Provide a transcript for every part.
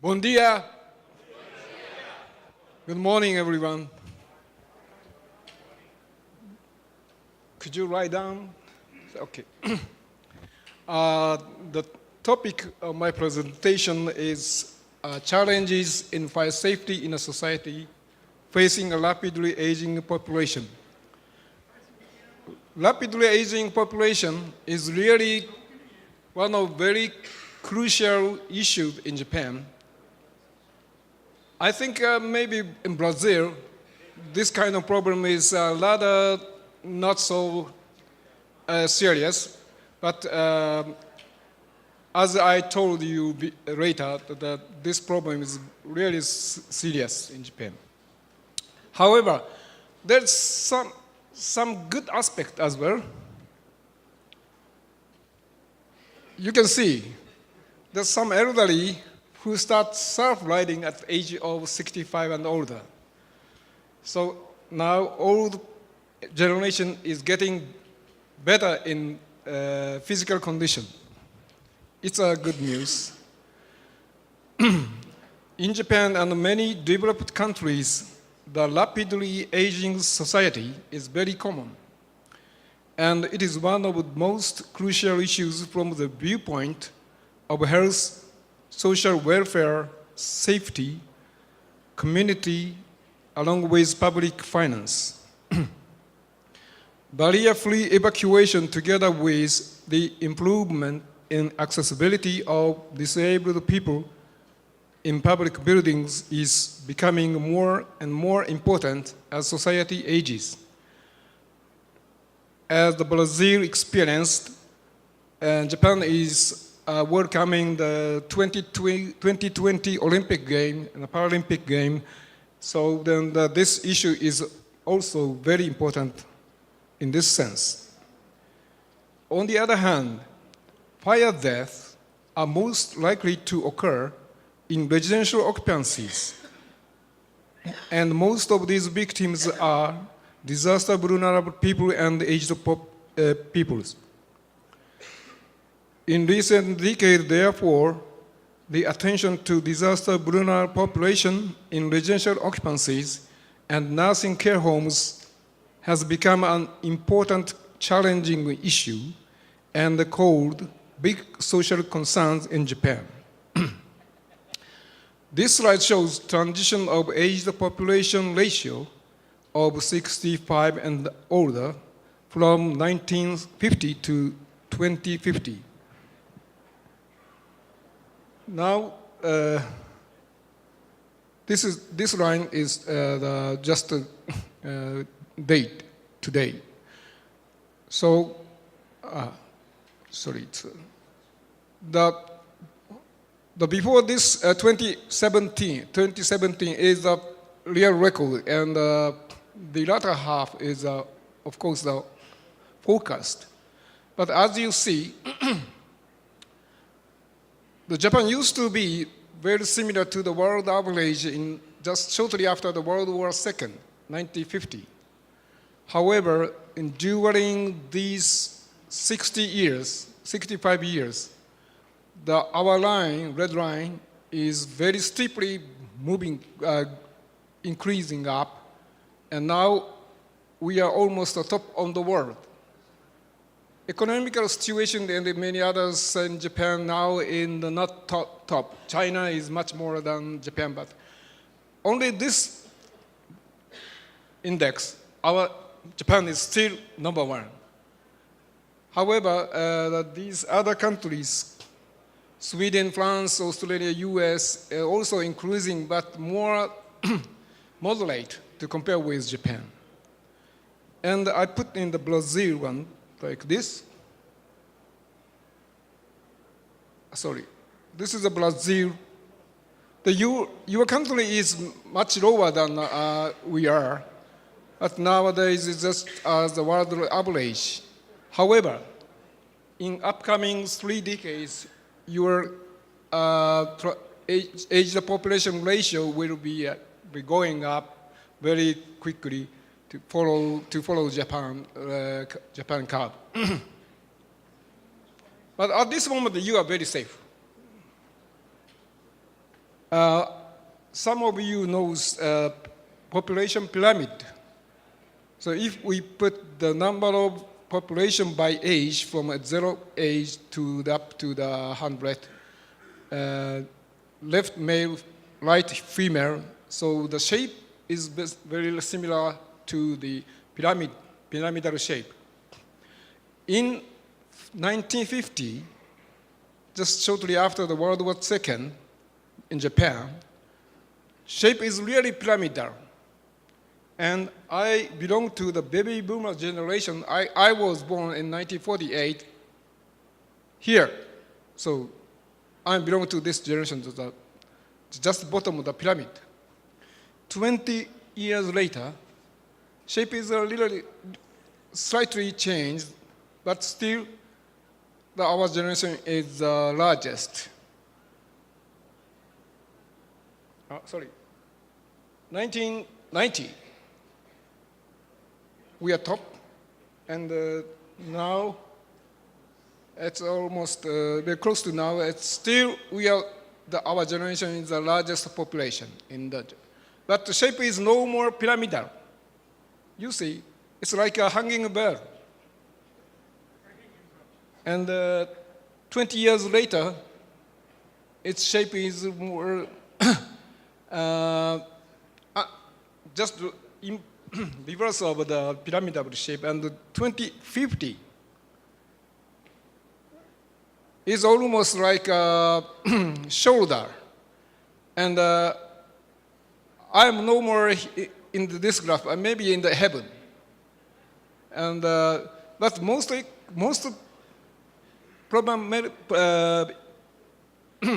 Bon dia. Good morning, everyone. Could you write down? Okay. The topic of my presentation is challenges in fire safety in a society facing a rapidly aging population. Rapidly aging population is really one of very crucial issues in Japan. I think maybe in Brazil, this kind of problem is rather not so serious, but as I told you later, that this problem is really serious in Japan. However, there's some good aspect as well. You can see there's some elderly who start self-riding at the age of 65 and older. So now old generation is getting better in physical condition. It's a good news. In Japan and many developed countries, the rapidly aging society is very common. And it is one of the most crucial issues from the viewpoint of health, social welfare, safety, community, along with public finance. Barrier-free evacuation together with the improvement in accessibility of disabled people in public buildings is becoming more and more important as society ages. As the Brazil experienced, Japan is welcoming the 2020 Olympic game and the Paralympic game. So then this issue is also very important in this sense. On the other hand, fire deaths are most likely to occur in residential occupancies. And most of these victims are disaster vulnerable people and aged peoples. In recent decades, therefore, the attention to disaster vulnerable population in residential occupancies and nursing care homes has become an important challenging issue and called big social concerns in Japan. This slide shows transition of aged population ratio of 65 and older from 1950 to 2050. Now, this line is just a date today. So, sorry, it's, the before this 2017 is the real record, and the latter half is, of course, the forecast. But as you see, the Japan used to be very similar to the world average in just shortly after the World War II, 1950. However, during these 65 years, our line, red line, is very steeply moving, increasing up, and now we are almost the top on the world. Economical situation and many others in Japan now in the not top. China is much more than Japan, but only this index, Japan is still number one. However, these other countries, Sweden, France, Australia, US, are also increasing, but more moderate to compare with Japan. And I put in the Brazil one, like this. Sorry, this is a Brazil. Your country is much lower than we are, but nowadays it's just as the world average. However, in upcoming 3 decades, your age population ratio will be going up very quickly to follow Japan curve. But at this moment, you are very safe. Some of you knows population pyramid. So if we put the number of population by age from 0 age to up to the 100, left male, right female, so the shape is very similar to the pyramidal shape. In 1950, just shortly after the World War II in Japan, shape is really pyramidal. And I belong to the baby boomer generation. I was born in 1948 here. So I belong to this generation, to just the bottom of the pyramid. 20 years later, shape is a little slightly changed, but still our generation is the largest. 1990, we are top, and now it's almost very close to now. It's still our generation is the largest population in that. But the shape is no more pyramidal. You see, it's like a hanging bird. And 20 years later, its shape is more just in reverse of the pyramidal shape. And 2050 is almost like a shoulder. And I'm no more in this graph, maybe in the heaven. And but most problem,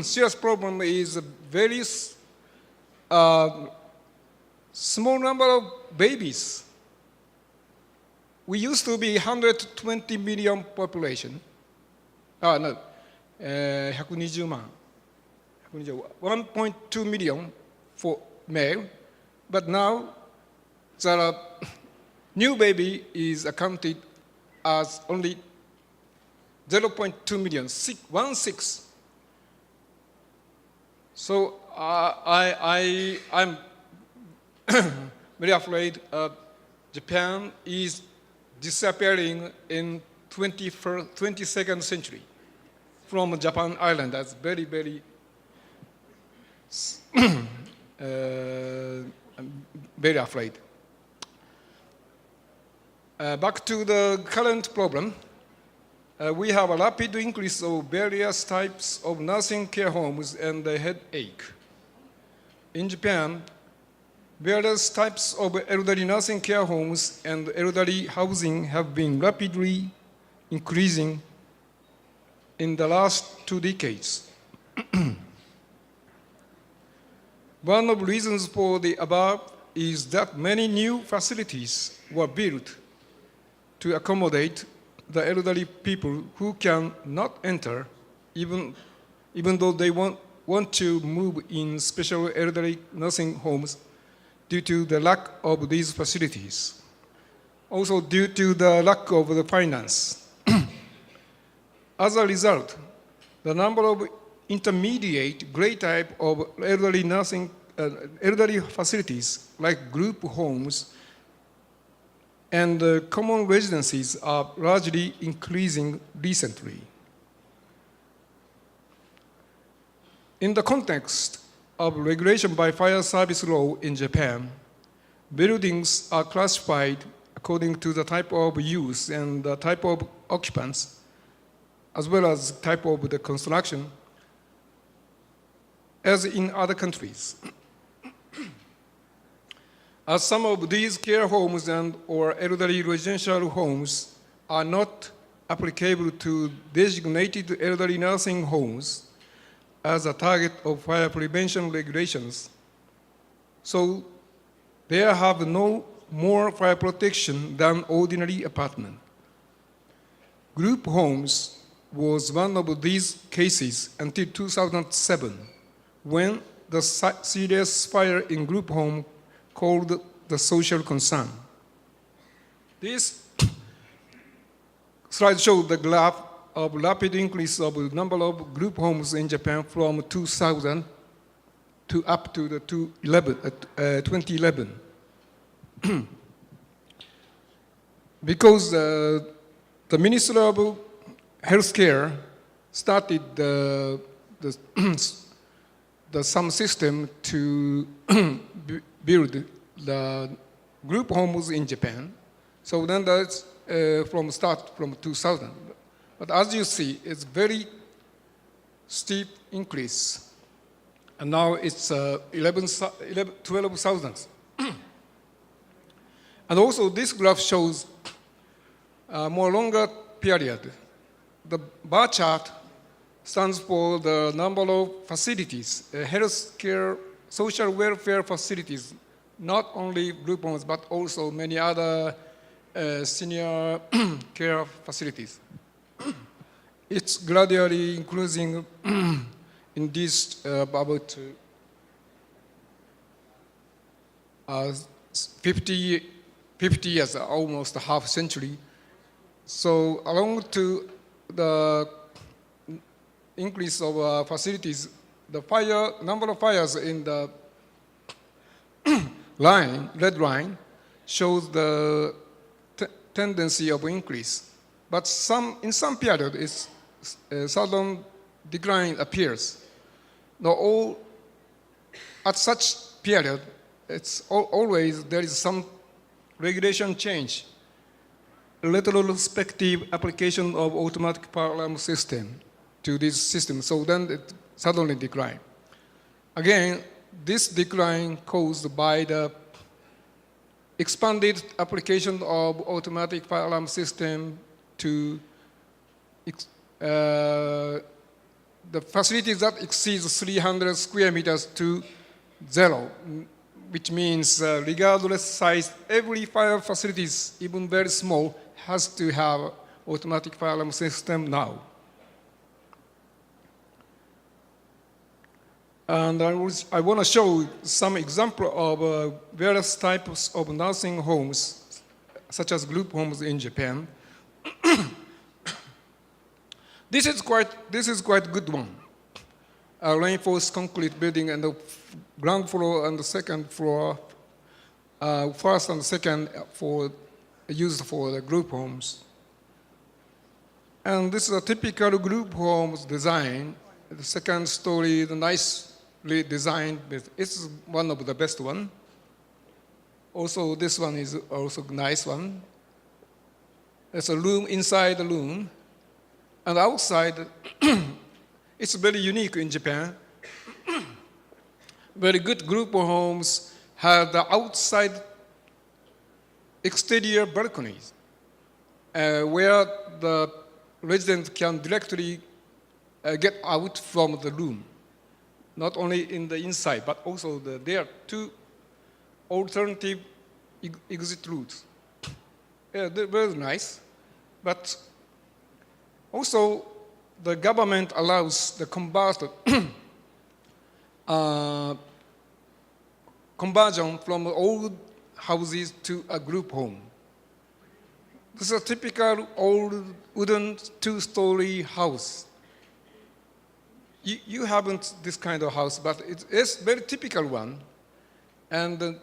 serious problem is very small number of babies. We used to be 120 million population. 120万. 1.2 million for male, but now the new baby is accounted as only 0.2 million, 1/6. So I'm very afraid Japan is disappearing in 22nd century from Japan Island. That's very, very I'm very afraid. Back to the current problem. We have a rapid increase of various types of nursing care homes and headache. In Japan, various types of elderly nursing care homes and elderly housing have been rapidly increasing in the last 2 decades. One of the reasons for the above is that many new facilities were built to accommodate the elderly people who can not enter, even though they want to move in special elderly nursing homes due to the lack of these facilities. Also due to the lack of the finance. As a result, the number of intermediate grade type of elderly facilities like group homes and common residencies are largely increasing recently. In the context of regulation by fire service law in Japan, buildings are classified according to the type of use and the type of occupants, as well as type of the construction, as in other countries. As some of these care homes and or elderly residential homes are not applicable to designated elderly nursing homes as a target of fire prevention regulations, so they have no more fire protection than ordinary apartment. Group homes was one of these cases until 2007, when the serious fire in group home called the social concern. This slide shows the graph of rapid increase of the number of group homes in Japan from 2000 to up to the 2011. Because the Ministry of Healthcare started some system to build the group homes in Japan. So then that's from 2000. But as you see, it's very steep increase. And now it's 12,000. And also this graph shows a more longer period. The bar chart stands for the number of facilities, healthcare, social welfare facilities, not only group homes, but also many other senior care facilities. It's gradually increasing in this about 50 years, almost a half century. So along to the increase of facilities, the number of fires in the red line, shows the tendency of increase. But in some period, it's sudden decline appears. Now, at such period, it's always there is some regulation change, retrospective application of automatic fire alarm system to this system. So then it suddenly decline. Again, this decline caused by the expanded application of automatic fire alarm system to the facilities that exceeds 300 square meters to 0, which means regardless size, every fire facilities, even very small, has to have automatic fire alarm system now. And I want to show some example of various types of nursing homes, such as group homes in Japan. This is quite good one. A reinforced concrete building and the ground floor and the second floor, first and second used for the group homes. And this is a typical group homes design. The second story, the nicely designed. It's one of the best one. Also, this one is also a nice one. There's a room inside the room. And outside, it's very unique in Japan. Very good group of homes have the outside exterior balconies, where the resident can directly get out from the room. Not only in the inside, but also there are two alternative exit routes. Yeah, they're very nice, but also the government allows the conversion from old houses to a group home. This is a typical old wooden two-story house. You haven't this kind of house, but it's a very typical one. And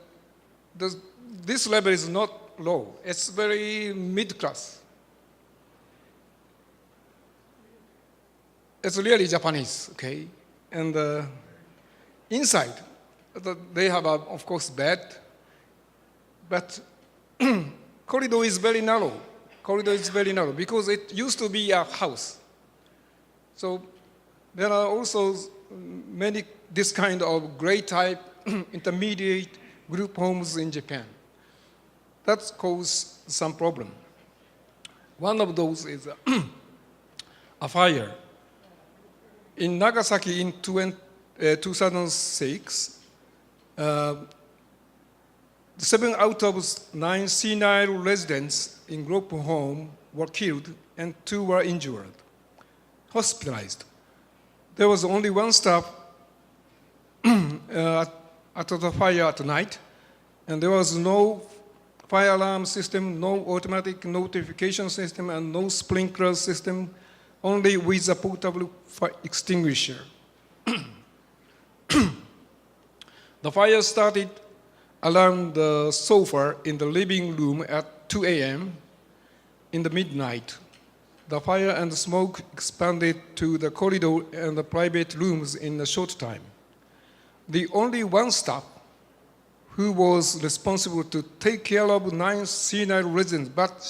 this level is not low. It's very mid-class. It's really Japanese, okay? And inside, they have, of course, bed, but corridor is very narrow. Corridor is very narrow because it used to be a house. So there are also many this kind of gray type intermediate group homes in Japan. That causes some problem. One of those is a fire. In Nagasaki in 2006, 7 out of 9 senile residents in group home were killed and 2 were injured, hospitalized. There was only one staff at the fire at night, and there was no fire alarm system, no automatic notification system, and no sprinkler system, only with a portable fire extinguisher. The fire started around the sofa in the living room at 2 a.m. in the midnight. The fire and smoke expanded to the corridor and the private rooms in a short time. The only one staff who was responsible to take care of 9 senior residents, but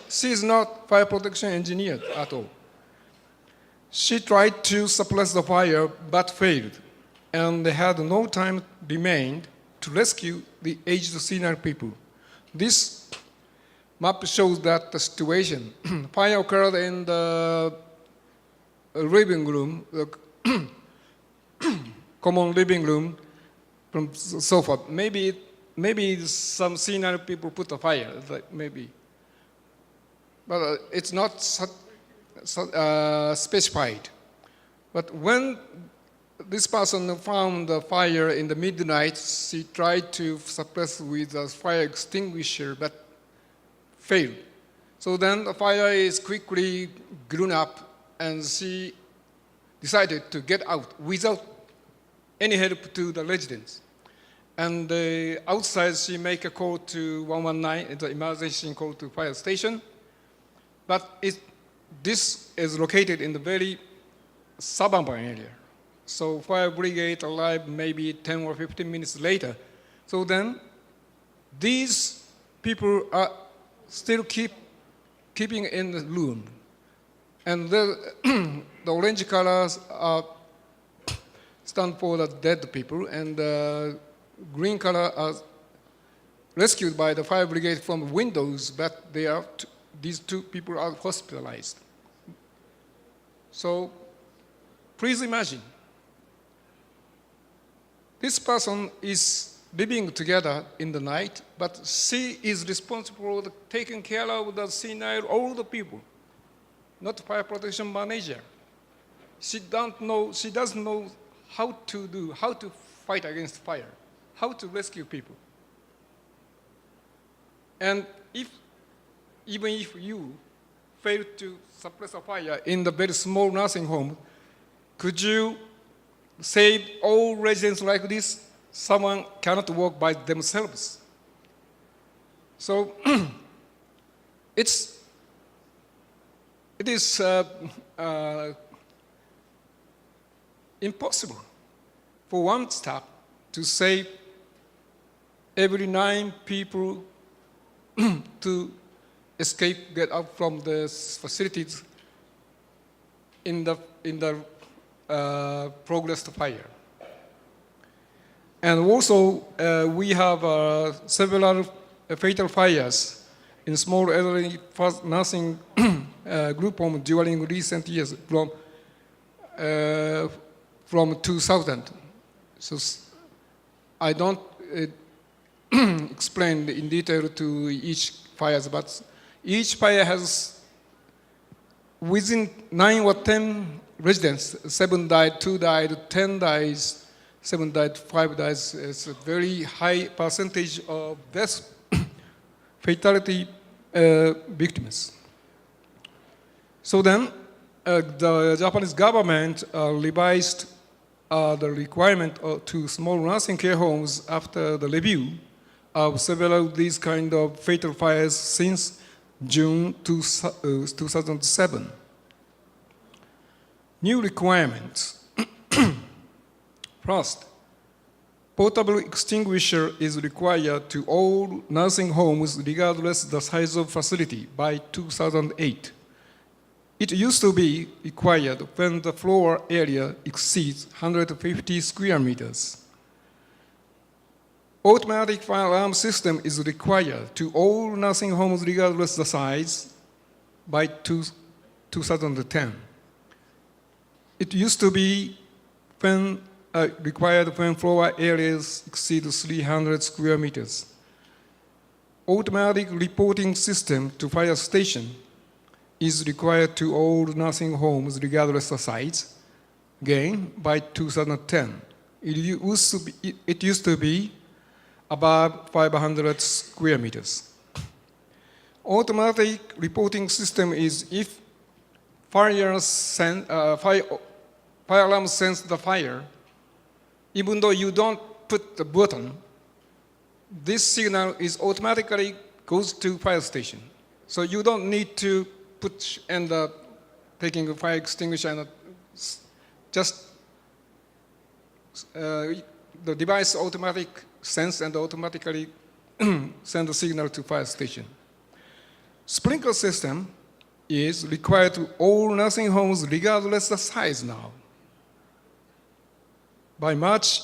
she's not fire protection engineer at all. She tried to suppress the fire but failed, and they had no time remained to rescue the aged senior people. This map shows that the situation. Fire occurred in the living room, the common living room from sofa. Maybe some senior people put a fire, maybe. But it's not specified. But when this person found the fire in the midnight, she tried to suppress with a fire extinguisher, but failed. So then the fire is quickly grown up, and she decided to get out without any help to the residents. And outside, she make a call to 119, the emergency call to fire station. But this is located in the very suburban area. So fire brigade arrived maybe 10 or 15 minutes later. So then these people are still keeping in the room. And the orange colors stand for the dead people, and the green color are rescued by the fire brigade from windows, but these 2 people are hospitalized. So please imagine, this person is living together in the night, but she is responsible for taking care of the senior older people, not fire protection manager. She doesn't know how to fight against fire, how to rescue people. And even if you fail to suppress a fire in the very small nursing home, could you save all residents like this? Someone cannot walk by themselves. So it is impossible for one staff to save every 9 people to get out from the facilities in the progress to fire. And also, we have several fatal fires in small elderly nursing group home during recent years from 2000. So I don't explain in detail to each fires, but each fire has within 9 or 10 residents. 7 died, 2 died, 10 dies. 7 died, 5 dies. It's a very high percentage of death, fatality victims. So then, the Japanese government revised the requirement to small nursing care homes after the review of several of these kind of fatal fires since June 2007. New requirements. First, portable extinguisher is required to all nursing homes regardless the size of facility by 2008. It used to be required when the floor area exceeds 150 square meters. Automatic fire alarm system is required to all nursing homes regardless the size by 2010. It used to be required when floor areas exceed 300 square meters. Automatic reporting system to fire station is required to all nursing homes regardless of size, again by 2010. It used to be above 500 square meters. Automatic reporting system is if fire alarm sense the fire, even though you don't put the button, this signal is automatically goes to fire station. So you don't need to put and taking a fire extinguisher and just the device automatic sense and automatically send the signal to fire station. Sprinkler system is required to all nursing homes regardless of size now. By March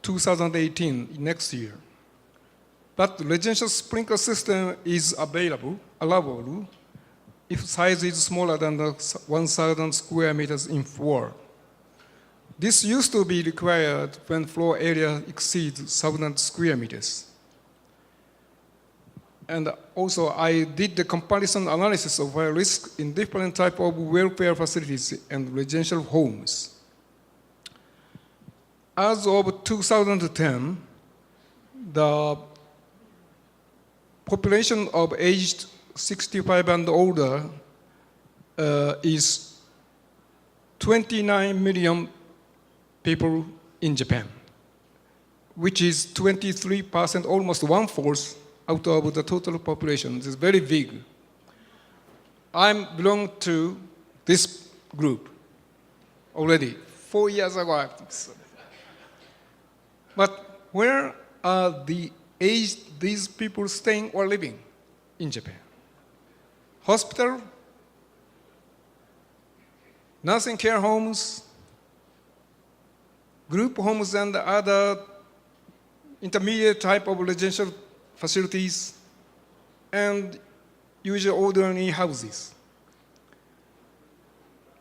2018, next year. But the residential sprinkler system is allowable if size is smaller than the 1,000 square meters in floor. This used to be required when floor area exceeds 1,000 square meters. And also, I did the comparison analysis of fire risk in different types of welfare facilities and residential homes. As of 2010, the population of aged 65 and older is 29 million people in Japan, which is 23%, almost one-fourth out of the total population. It's very big. I belong to this group already, 4 years ago, I think so. But where are these people staying or living in Japan? Hospital, nursing care homes, group homes, and other intermediate type of residential facilities, and usually ordinary houses.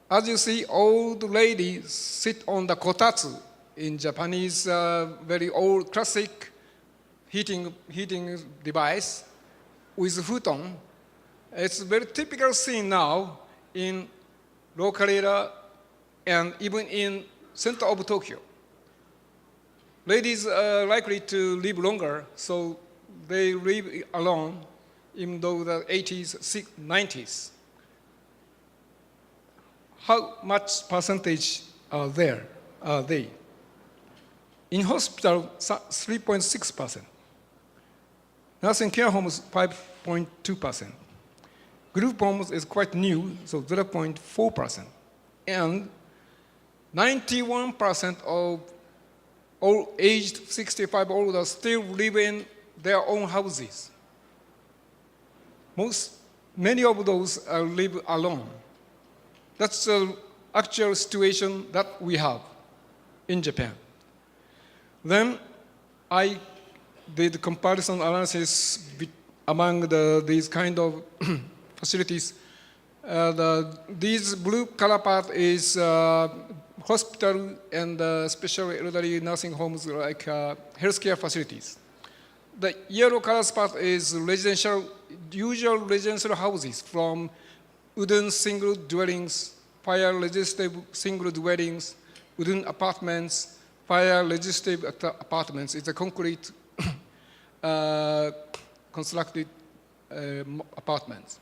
As you see, old ladies sit on the kotatsu in Japanese very old classic heating device with futon. It's a very typical scene now in local area and even in center of Tokyo. Ladies are likely to live longer, so they live alone, even though the 80s, 90s. How much percentage are they? In hospital, 3.6%. Nursing care homes, 5.2%. Group homes is quite new, so 0.4%. And 91% of all aged 65 or older still live in their own houses. Many of those live alone. That's the actual situation that we have in Japan. Then I did comparison analysis among these kind of facilities. These blue color part is hospital and special elderly nursing homes like healthcare facilities. The yellow color part is usual residential houses from wooden single dwellings, fire-resistive single dwellings, wooden apartments, fire-resistive apartments. It's a concrete constructed apartments.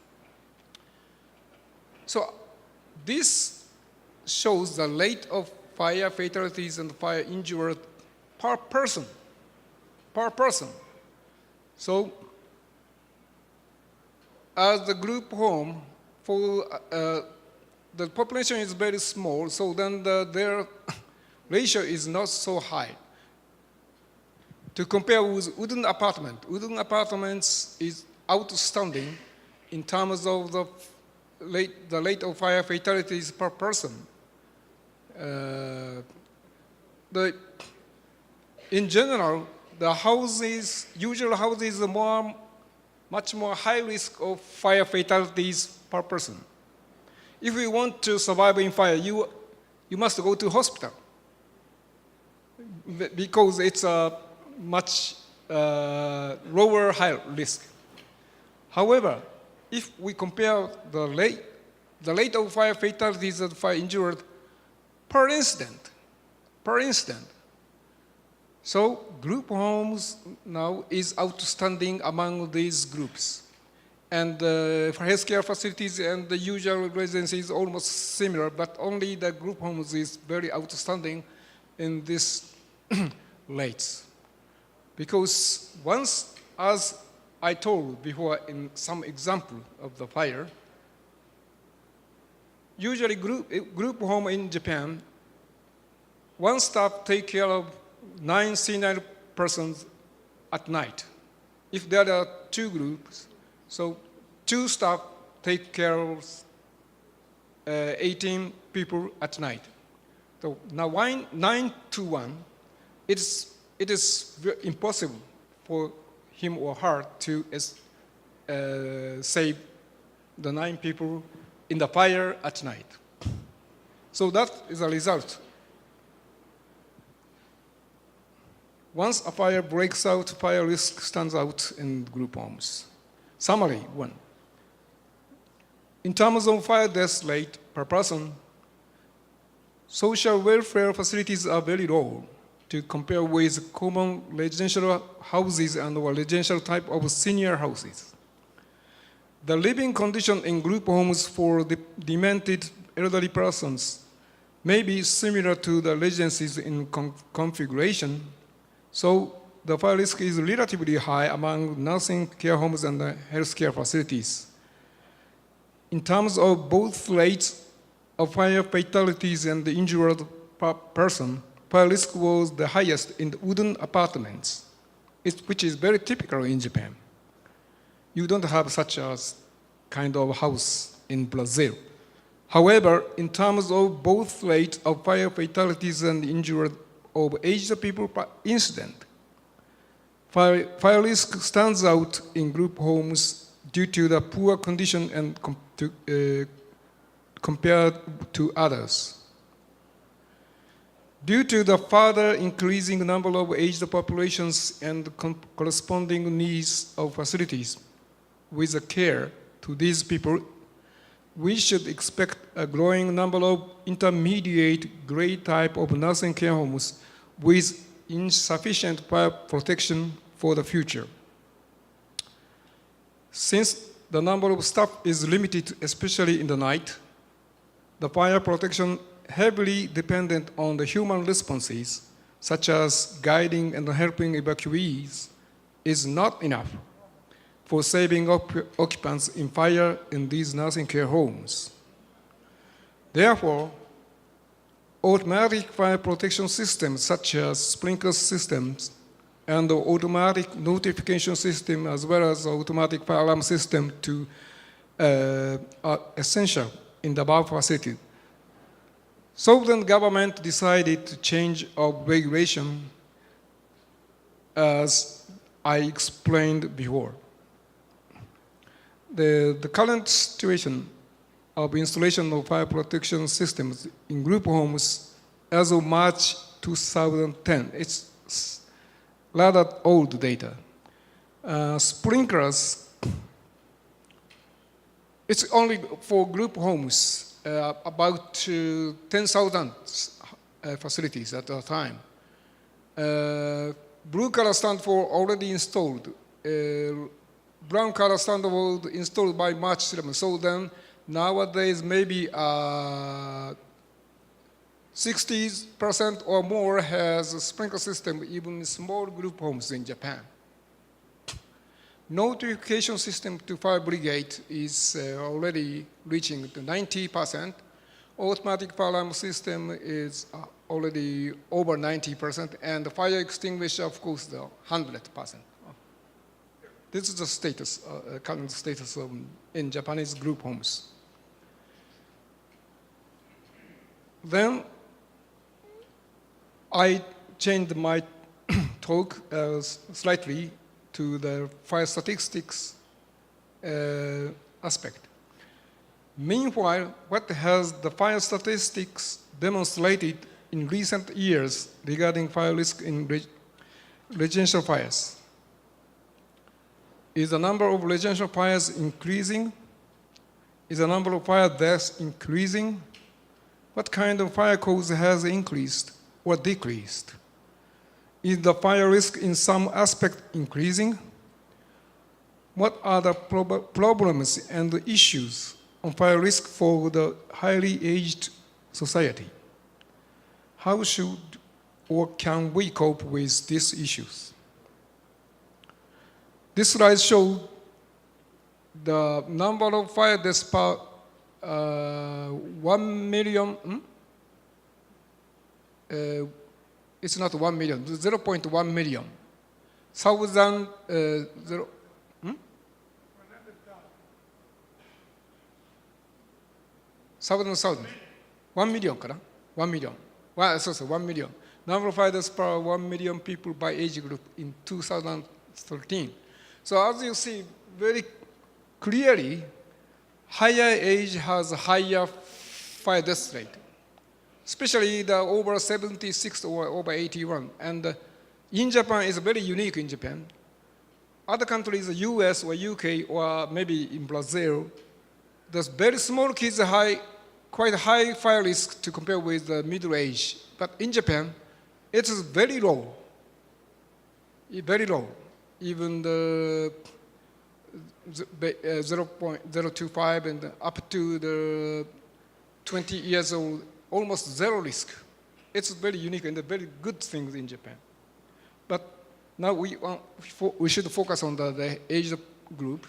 So this shows the rate of fire fatalities and fire injured per person. So as the group home, for the population is very small, so then their ratio is not so high. To compare with wooden apartments is outstanding in terms of the rate of fire fatalities per person. In general, the usual houses are much more high risk of fire fatalities per person. If you want to survive in fire, you must go to hospital because it's a much lower high risk. However, if we compare the rate of fire fatalities and fire injured per incident, so group homes now is outstanding among these groups. And for healthcare facilities and the usual residency is almost similar, but only the group homes is very outstanding in these rates. Because once, as I told before in some example of the fire, usually group home in Japan, one staff take care of 9 senior persons at night. If there are 2 groups, so 2 staff take care of 18 people at night. So now 9 to 1, it is impossible for him or her to save the 9 people in the fire at night. So that is a result. Once a fire breaks out, fire risk stands out in group homes. Summary 1. In terms of fire death rate per person, social welfare facilities are very low to compare with common residential houses and or residential type of senior houses. The living condition in group homes for the demented elderly persons may be similar to the residences in configuration, so the fire risk is relatively high among nursing care homes and healthcare facilities. In terms of both rates of fire fatalities and the injured person, fire risk was the highest in the wooden apartments, which is very typical in Japan. You don't have such a kind of house in Brazil. However, in terms of both rate of fire fatalities and injured of aged people per incident, fire risk stands out in group homes due to the poor condition and compared to others. Due to the further increasing number of aged populations and corresponding needs of facilities with the care to these people, we should expect a growing number of intermediate grade type of nursing care homes with insufficient fire protection for the future. Since the number of staff is limited, especially in the night, the fire protection heavily dependent on the human responses, such as guiding and helping evacuees, is not enough for saving occupants in fire in these nursing care homes. Therefore, automatic fire protection systems such as sprinkler systems and the automatic notification system as well as automatic fire alarm system are essential in the above facility. So then government decided to change of regulation as I explained before. The current situation of installation of fire protection systems in group homes as of March 2010, it's rather old data. Sprinklers, it's only for group homes, about 10,000 facilities at a time. Blue color stands for already installed. Brown color stands for installed by March 7. So then nowadays maybe 60% or more has a sprinkler system, even small group homes in Japan. Notification system to fire brigade is already reaching to 90%. Automatic fire alarm system is already over 90%, and the fire extinguisher, of course, the 100%. This is the status, current status in Japanese group homes. Then I changed my talk slightly to the fire statistics aspect. Meanwhile, what has the fire statistics demonstrated in recent years regarding fire risk in residential fires? Is the number of residential fires increasing? Is the number of fire deaths increasing? What kind of fire cause has increased or decreased? Is the fire risk in some aspect increasing? What are the problems and the issues on fire risk for the highly aged society? How should or can we cope with these issues? this slide shows the number of fire deaths per 1 million. It's not 1 million, 0.1 million. Thousand, zero, thousand. 1 million, 1 million. Well, so 1 million. Number of fire deaths per 1 million people by age group in 2013. So as you see very clearly, higher age has a higher fire death rate, especially the over 76 or over 81. And in Japan, it's very unique in Japan. Other countries, US or UK or maybe in Brazil, there's very small kids quite high fire risk to compare with the middle age. But in Japan, it is very low, very low. Even the 0.025 and up to the 20 years old, almost zero risk. It's very unique and a very good thing in Japan. But now we should focus on the age group.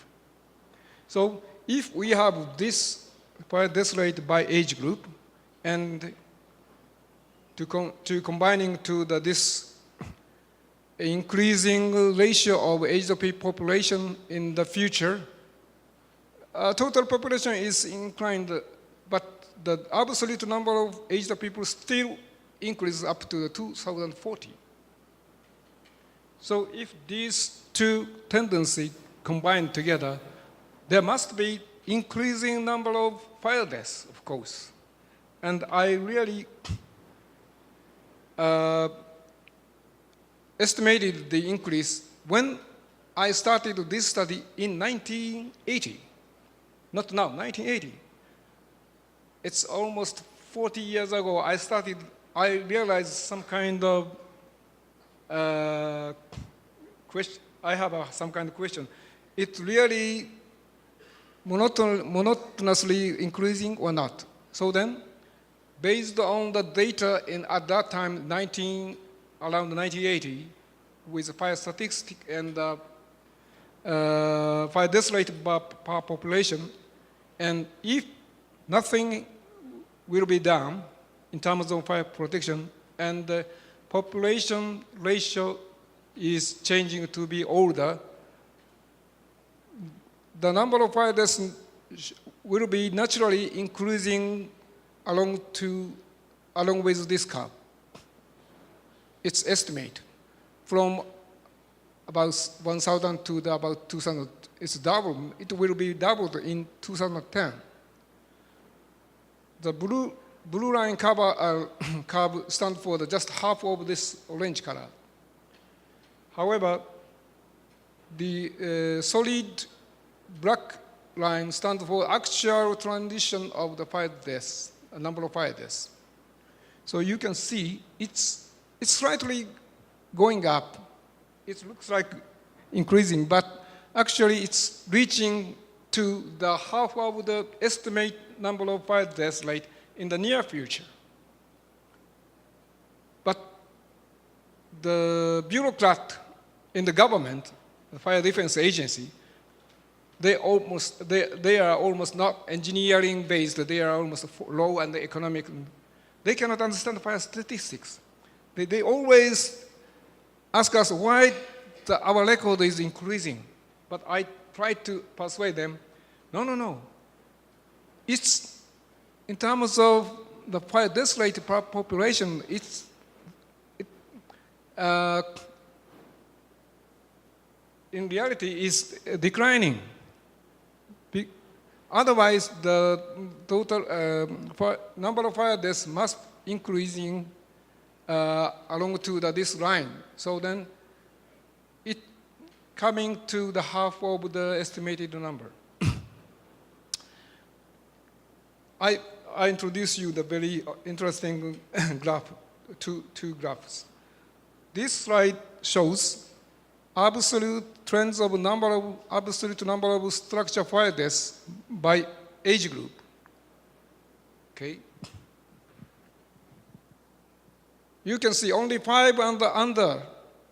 So if we have this fire death rate by age group and to combining to this increasing ratio of aged population in the future, total population is inclined, but the absolute number of aged people still increases up to 2040. So if these two tendencies combine together, there must be increasing number of fire deaths, of course. And I really estimated the increase when I started this study in 1980. Not now, 1980. It's almost 40 years ago. I realized some kind of question. I have some kind of question. It really monotonously increasing or not? So then, based on the data at that time, around 1980, with fire statistic and fire death rate per population, and if nothing will be done in terms of fire protection, and the population ratio is changing to be older, the number of fire deaths will be naturally increasing along with this curve. It's estimated from about 1,000 to about 2,000. It's double. It will be doubled in 2010. The blue line curve stands for just half of this orange color. However, the solid black line stands for actual transition of the fire deaths, a number of fire deaths. So you can see it's slightly going up. It looks like increasing, but actually it's reaching to the half of the estimate number of fire deaths rate in the near future. But the bureaucrat in the government, the Fire Defense Agency, they are almost not engineering based. They are almost low and economic. They cannot understand fire statistics. They always ask us why our record is increasing. But I try to persuade them, no. It's in terms of the fire death rate per population, in reality is declining. Otherwise, the total number of fire deaths must increasing along to this line. So then, it coming to the half of the estimated number. I introduce you the very interesting graph, two graphs. This slide shows absolute trends of absolute number of structure fire deaths by age group. Okay. You can see only 5 and under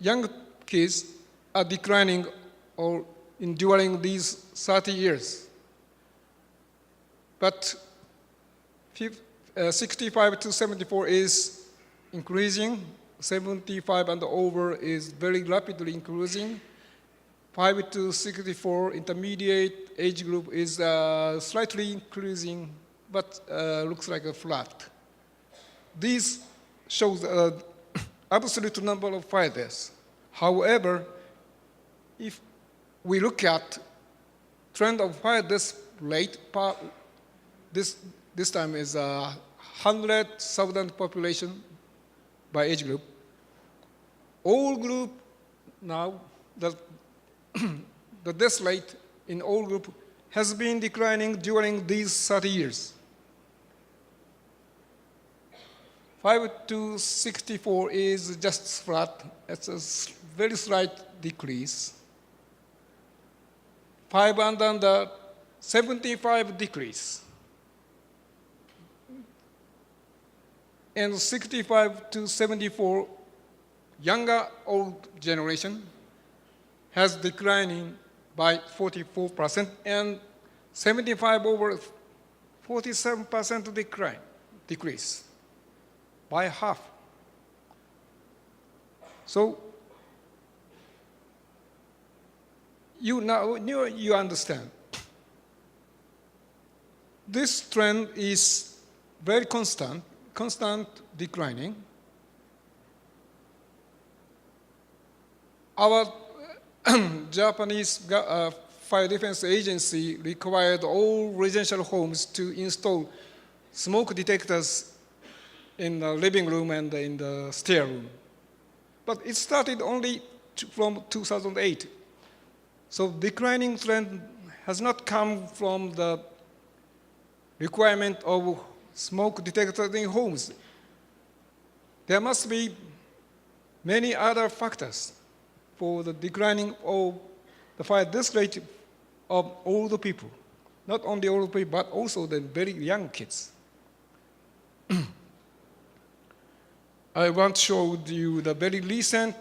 young kids are declining or during these 30 years. But 65 to 74 is increasing. 75 and over is very rapidly increasing. 5 to 64 intermediate age group is slightly increasing, but looks like a flat. This shows absolute number of fire deaths. However, if we look at trend of fire deaths rate, this time is 100,000 population by age group. All group now, the death rate in all group has been declining during these 30 years. 5 to 64 is just flat. It's a very slight decrease. 5 and under 75 decrease. And 65 to 74, younger old generation has declining by 44%, and 75 over 47% decrease by half. So you understand. This trend is very constant declining. Our Japanese Fire Defense Agency required all residential homes to install smoke detectors in the living room and in the stair room. But it started only from 2008. So declining trend has not come from the requirement of smoke detectors in homes. There must be many other factors for the declining of the fire death rate of older people. Not only older people, but also the very young kids. I want to show you the very recent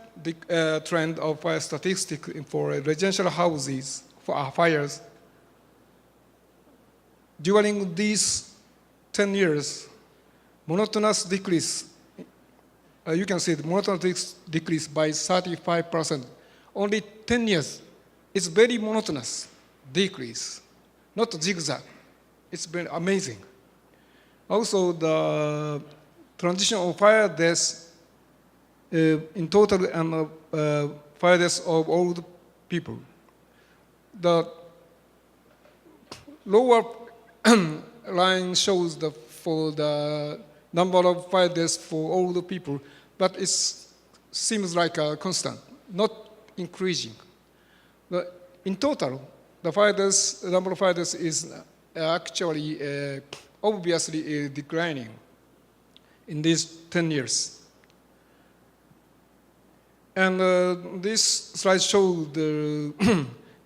trend of fire statistics for residential houses for fires. During these 10 years, monotonous decrease. You can see the monotonous decrease by 35%. Only 10 years. It's very monotonous decrease, not zigzag. It's been amazing. Also, the transition of fire deaths in total and fire deaths of old people. The lower line shows for the number of fire deaths for older people, but it seems like a constant, not increasing. But in total, the number of fire deaths is actually obviously declining in these 10 years. And this slide shows the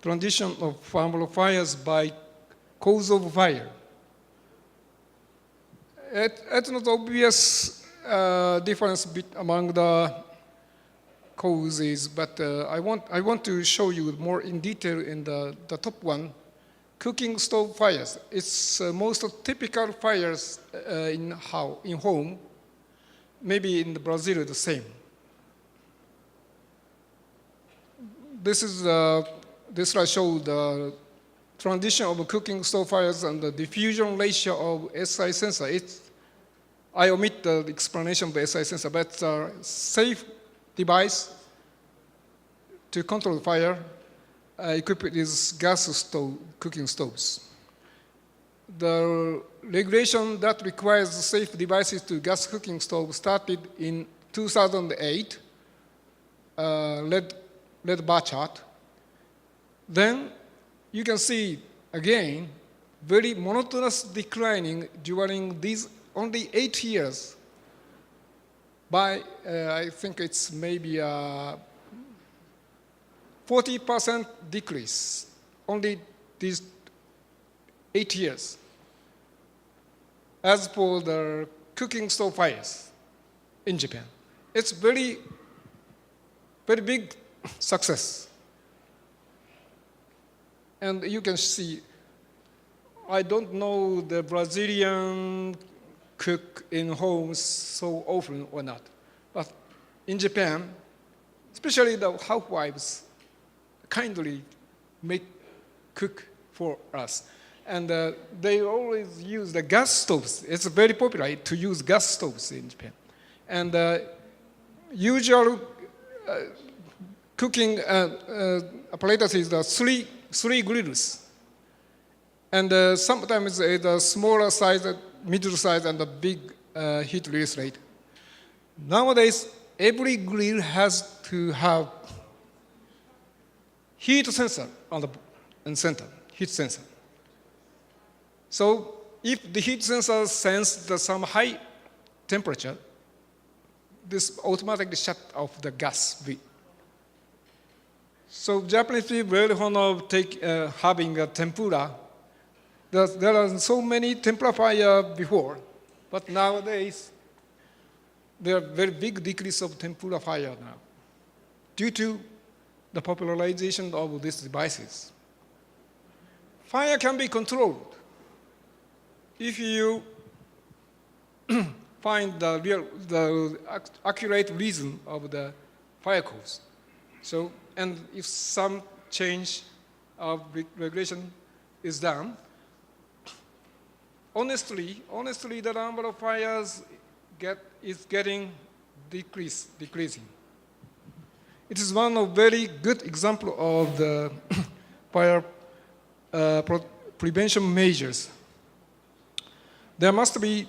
transition of number of fires by cause of fire. It's not obvious difference among the causes, but I want to show you more in detail in the top one, cooking stove fires. It's most typical fires in home. Maybe in Brazil the same. This slide shows the transition of cooking stove fires and the diffusion ratio of SI sensor. I omit the explanation of the SI sensor, but it's a safe device to control the fire equipped with gas stove, cooking stoves. The regulation that requires safe devices to gas cooking stove started in 2008, red bar chart. Then you can see again very monotonous declining during these only 8 years by I think it's maybe 40% decrease only these 8 years. As for the cooking stove fires in Japan, it's very, very big success. And you can see, I don't know the Brazilian cook in homes so often or not. But in Japan, especially the housewives kindly cook for us. And they always use the gas stoves. It's very popular to use gas stoves in Japan. And usual cooking apparatus is the three grills. And sometimes it's a smaller size, middle size, and a big heat release rate. Nowadays, every grill has to have heat sensor on the center, heat sensor. So if the heat sensor senses some high temperature, this automatically shut off the gas. So Japanese people really want to having a tempura. There are so many tempura fire before, but nowadays there are very big decrease of tempura fire now due to the popularization of these devices. Fire can be controlled if you find the accurate reason of the fire cause. So, and if some change of regulation is done, honestly, the number of fires is getting decreasing. It is one of very good example of the fire prevention measures. There must be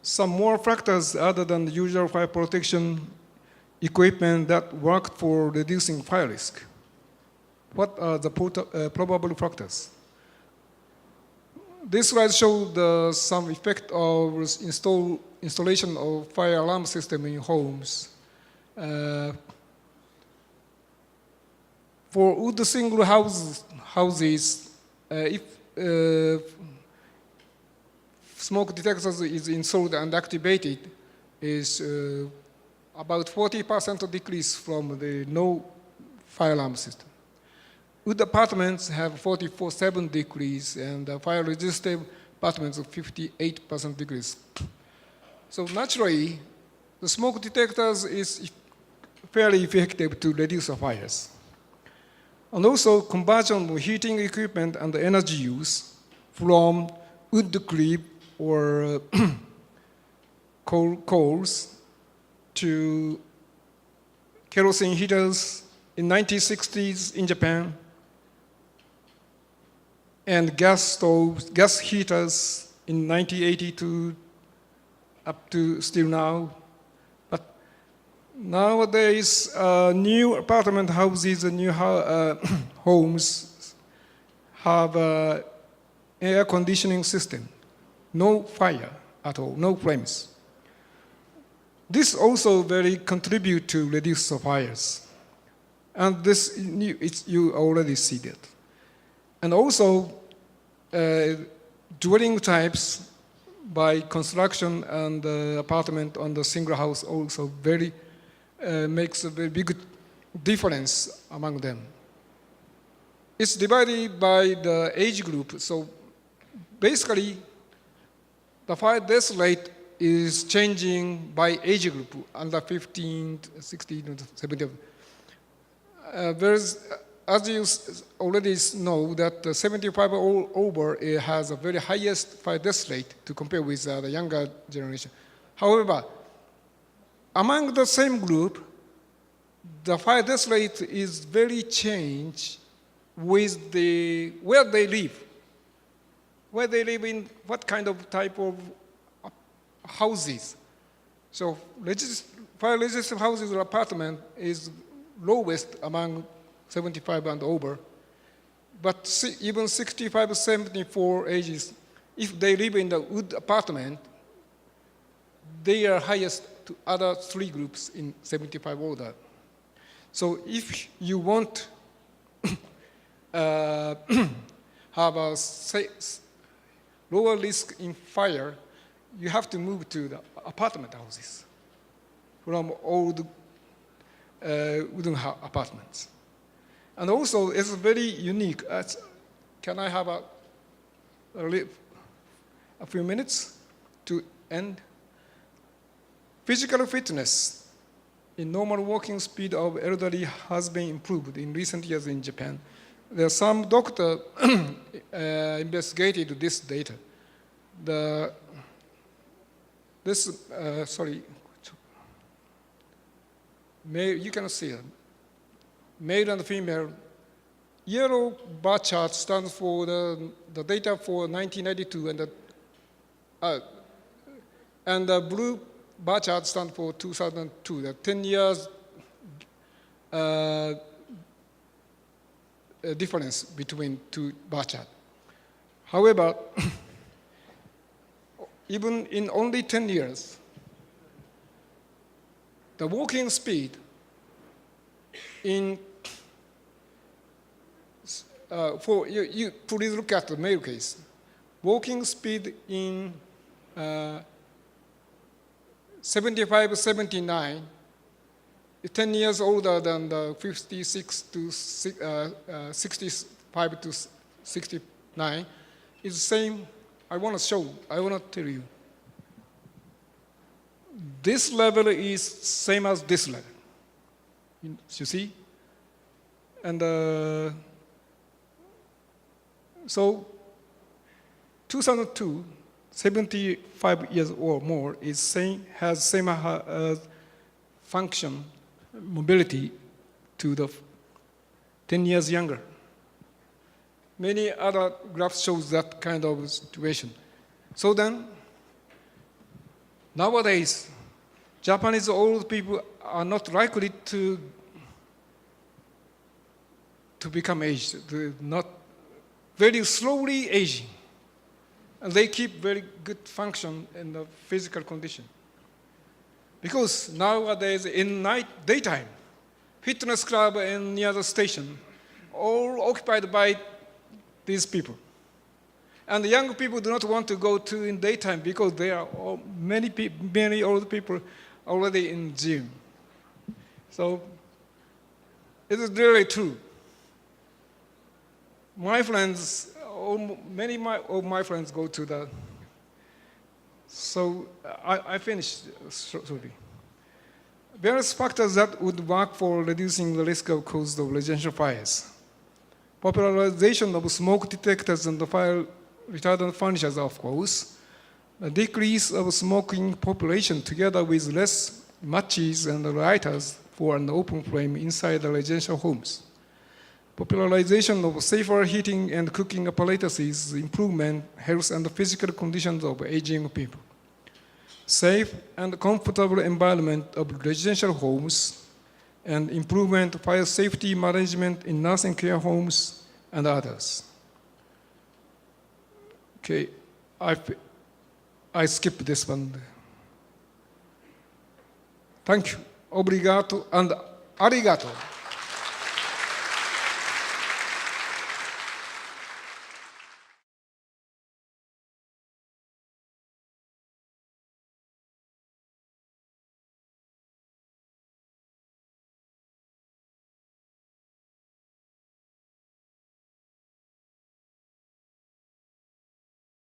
some more factors other than the usual fire protection equipment that work for reducing fire risk. What are the probable factors? This slide shows some effect of installation of fire alarm system in homes. For wood single houses, if smoke detectors is installed and activated, is about 40% decrease from the no fire alarm system. Wood apartments have 44.7 decrease, and fire-resistant apartments 58% decrease. So naturally, the smoke detectors is fairly effective to reduce the fires. And also, conversion of heating equipment and energy use from wood clip or coals to kerosene heaters in 1960s in Japan, and gas stoves, gas heaters in 1982 up to still now. But nowadays, new apartment houses and new homes have an air conditioning system. No fire at all, no flames. This also very contribute to reduce the fires. And this, you already see that. And also, dwelling types by construction and apartment on the single house also very makes a very big difference among them. It's divided by the age group. So basically, the fire death rate is changing by age group, under 15, 16, 17. As you already know, that 75 or over has a very highest fire death rate to compare with the younger generation. However, among the same group, the fire death rate is very changed with where they live. Where they live in what kind of type of houses. So fire-resistant houses or apartment is lowest among 75 and over. But even 65, 74 ages, if they live in the wood apartment, they are highest to other three groups in 75 older. So if you want have a lower risk in fire, you have to move to the apartment houses from old wooden apartments. And also, it's very unique. can I have a few minutes to end? Physical fitness in normal walking speed of elderly has been improved in recent years in Japan. There are some doctors investigated this data. Male, you can see it. Male and female. Yellow bar chart stands for the data for 1992, and the blue bar chart stands for 2002. The 10 years difference between two bar charts. However, even in only 10 years, the walking speed in you please look at the male case. Walking speed in 75, 79, 10 years older than the 56 to 65 to 69 is the same. I want to tell you. This level is same as this level. You see? And so 2002, 75 years or more has same function, mobility to the 10 years younger. Many other graphs shows that kind of situation. So then, nowadays, Japanese old people are not likely to become aged. They're not very slowly aging. And they keep very good function in the physical condition. Because nowadays, in daytime, fitness club and near the station, all occupied by these people. And the young people do not want to go to in daytime because there are many old people already in gym. So it is really true. My friends, many of my friends go to the. So I finished shortly. Various factors that would work for reducing the risk of cause of residential fires. Popularization of smoke detectors and the fire retardant furnitures, of course. A decrease of smoking population together with less matches and lighters for an open flame inside the residential homes. Popularization of safer heating and cooking apparatuses, improvement, health and physical conditions of aging people. Safe and comfortable environment of residential homes and improvement of fire safety management in nursing care homes and others. Okay, I skipped this one. Thank you. Obrigado and arigato.